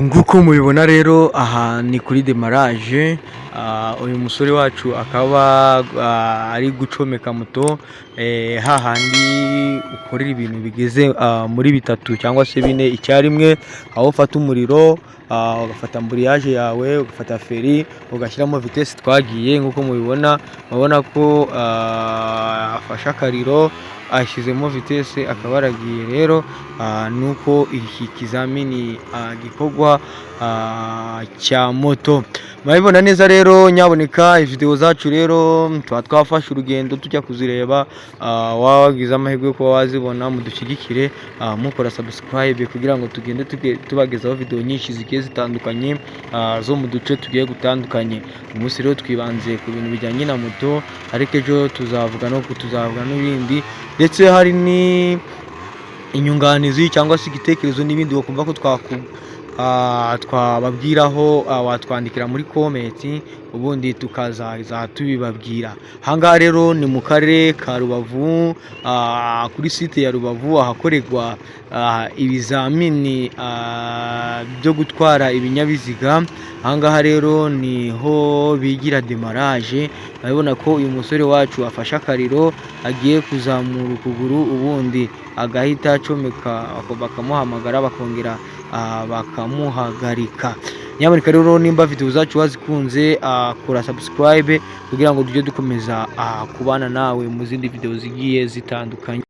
Nguko mubibona rero aha ni kuri demaraje. Uyu musore wacu akaba ari gucomeka moto hahandi ukorera ibintu bigeze muri bitatu cyangwa se bine icyarimwe, aho ufata umuriro, ugafata amburiyaje yawe, ugafata feri, ugashyiramo vitesi twagiye. Nk'uko mubibona, murabona ko afashe akariro, ashyizemo vitesi akaba aragiye. Rero nuko iki kizamini gikorwa cya moto. Murabibona neza rero, nyaboneka video zacu rero tuba twafashe urugendo tujya kuzireba. Wagize amahirwe yo kuba wazibona, mudushyigikire mukora subscribe kugira ngo tugende tubagezaho video nyinshi zigiye zitandukanye zo mu duce tugiye gutandukanye. Umunsi rero twibanze ku bintu bijyanye na moto, ariko ejo tuzavuga n'ibindi, ndetse hari ni inyunganizi cyangwa se igitekerezo n'ibindi wakumva ko twababwiraho, watwandikira muri komenti ubundi tukazaza tubibabwira. Ahangaha rero ni mu karere ka Rubavu, kuri site ya Rubavu, ahakorerwa ibizamini byo gutwara ibinyabiziga. Ahangaha rero niho bigira demaraje. Urabona ko uyu musore wacu afashe akariro, agiye kuzamura ukuguru, ubundi agahita acomeka, bakamuhamagara bakongera bakamuhagarika. Nyamuneka rero, nimba video zacu wazikunze, kora subscribe kugira ngo tujye dukomeza kubana nawe mu zindi video zigiye zitandukanye.